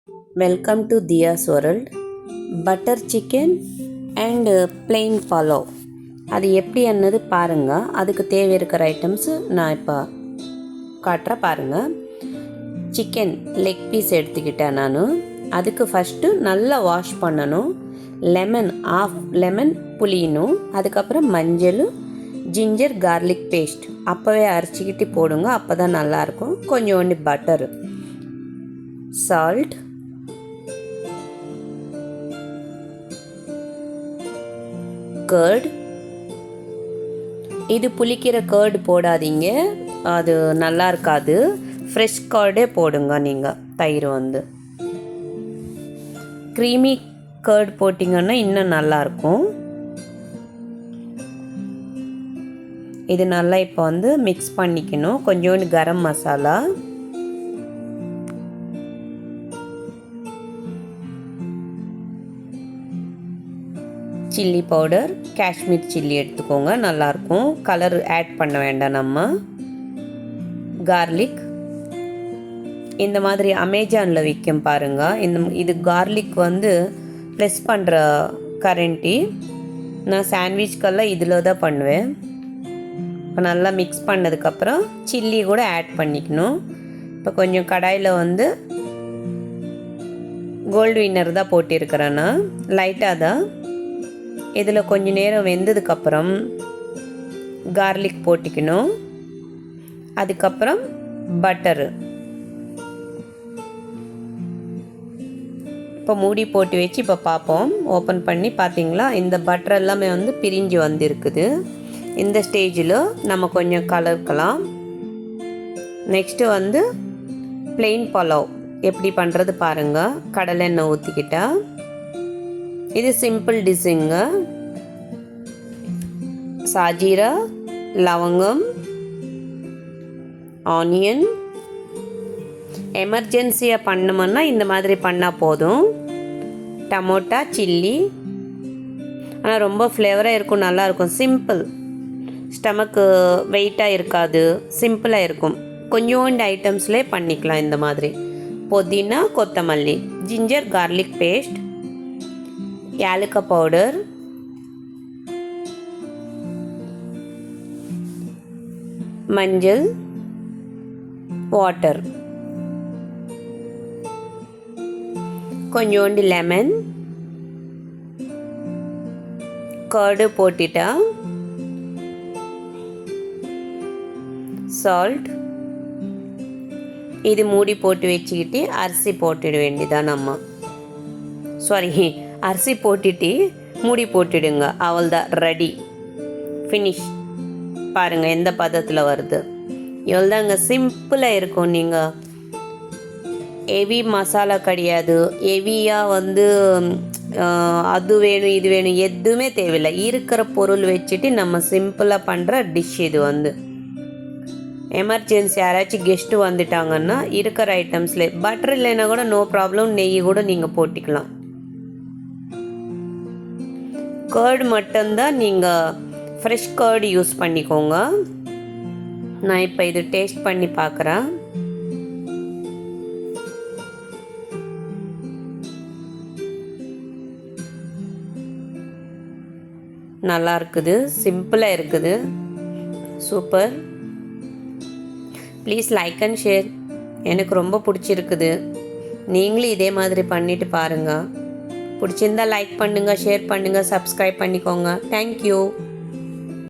Welcome to Thiya's world. Butter chicken and plain pulao அது எப்படி என்னது பாருங்கள். அதுக்கு தேவை இருக்கிற ஐட்டம்ஸு நான் இப்போ காட்டுறேன் பாருங்கள். சிக்கன் லெக் பீஸ் எடுத்துக்கிட்டேன் நான். அதுக்கு ஃபஸ்ட்டு நல்லா வாஷ் பண்ணணும். லெமன் ஆஃப் லெமன் புளியணும். அதுக்கப்புறம் மஞ்சள், ஜிஞ்சர், கார்லிக் பேஸ்ட் அப்போவே அரைச்சிக்கிட்டு போடுங்க, அப்போ தான் நல்லாயிருக்கும். கொஞ்சோண்டு பட்டரு, சால்ட், கர்ட். இது புளிக்கிற கர்டு போடாதீங்க, அது நல்லா இருக்காது. ஃப்ரெஷ் கர்டே போடுங்க. நீங்கள் தயிர் வந்து க்ரீமி கர்ட் போட்டிங்கன்னா இன்னும் நல்லாயிருக்கும். இது நல்லா இப்போ வந்து மிக்ஸ் பண்ணிக்கணும். கொஞ்சோண்டு garam masala, chilli powder, Kashmir chilli எடுத்துக்கோங்க, நல்லாயிருக்கும். கலர் ஆட் பண்ண வேண்டாம் நம்ம. கார்லிக் இந்த மாதிரி அமேசானில் விற்கும் பாருங்கள். இது கார்லிக் வந்து ப்ரெஸ் பண்ணுற கரண்டி. நான் சாண்ட்விச்கெல்லாம் இதில் தான் பண்ணுவேன். இப்போ நல்லா மிக்ஸ் பண்ணதுக்கப்புறம் சில்லி கூட ஆட் பண்ணிக்கணும். இப்போ கொஞ்சம் கடாயில் வந்து கோல்டு வின்னர் தான் போட்டிருக்கிறேன்னா, லைட்டாக தான். இதில் கொஞ்சம் நேரம் வெந்ததுக்கப்புறம் கார்லிக் போட்டிக்கணும். அதுக்கப்புறம் பட்டரு. இப்போ மூடி போட்டு வச்சு இப்போ பார்ப்போம். ஓப்பன் பண்ணி பார்த்தீங்களா, இந்த பட்டர் எல்லாமே வந்து பிரிஞ்சு வந்திருக்குது. இந்த ஸ்டேஜில் நம்ம கொஞ்சம் கலக்கலாம். நெக்ஸ்ட்டு வந்து plain pulao எப்படி பண்ணுறது பாருங்கள். கடலை எண்ணெய் ஊற்றிக்கிட்டா இது சிம்பிள் டிஷ்ஷுங்க. சாஜீரா, லவங்கம், ஆனியன். எமர்ஜென்சியாக பண்ணோம்னா இந்த மாதிரி பண்ணால் போதும். டமோட்டா, சில்லி. ஆனால் ரொம்ப ஃப்ளேவராக இருக்கும், நல்லாயிருக்கும். சிம்பிள், ஸ்டமக்கு வெயிட்டாக இருக்காது, சிம்பிளாக இருக்கும். கொஞ்சோண்டு ஐட்டம்ஸ்லேயே பண்ணிக்கலாம் இந்த மாதிரி. புதினா, கொத்தமல்லி, ஜிஞ்சர், கார்லிக் பேஸ்ட், ஏலக்காய் பவுடர், மஞ்சள், வாட்டர், கொஞ்சோண்டு லெமன், கர்டு போட்டுட்டா, சால்ட். இது மூடி போட்டு வச்சுக்கிட்டு அரிசி போட்டுட வேண்டியதான் நம்ம. அரிசி போட்டுட்டு மூடி போட்டுடுங்க, அவ்வளோதான், ரெடி, ஃபினிஷ். பாருங்கள் எந்த பதத்தில் வருது. இவ்வளோதாங்க, சிம்பிளாக இருக்கும். நீங்கள் ஹெவி மசாலா கிடையாது, ஹெவியாக வந்து அது வேணும் இது வேணும் எதுவுமே தேவையில்லை. இருக்கிற பொருள் வச்சுட்டு நம்ம சிம்பிளாக பண்ணுற டிஷ் இது வந்து. எமர்ஜென்சி யாராச்சும் கெஸ்ட்டு வந்துட்டாங்கன்னா இருக்கிற ஐட்டம்ஸ்லேயே, பட்டர் இல்லைன்னா கூட நோ ப்ராப்ளம், நெய் கூட நீங்கள் போட்டிக்கலாம். கர்டு மட்டும்தான் நீங்கள் ஃப்ரெஷ் கர்டு யூஸ் பண்ணிக்கோங்க. நான் இப்போ இது டேஸ்ட் பண்ணி பார்க்குறேன். நல்லா இருக்குது, சிம்பிளாக இருக்குது, super. Please like and share. எனக்கு ரொம்ப பிடிச்சிருக்குது. நீங்களும் இதே மாதிரி பண்ணிவிட்டு பாருங்கள். பிடிச்சிருந்தா லைக் பண்ணுங்கள், ஷேர் பண்ணுங்கள், சப்ஸ்கிரைப் பண்ணிக்கோங்க. தேங்க்யூ.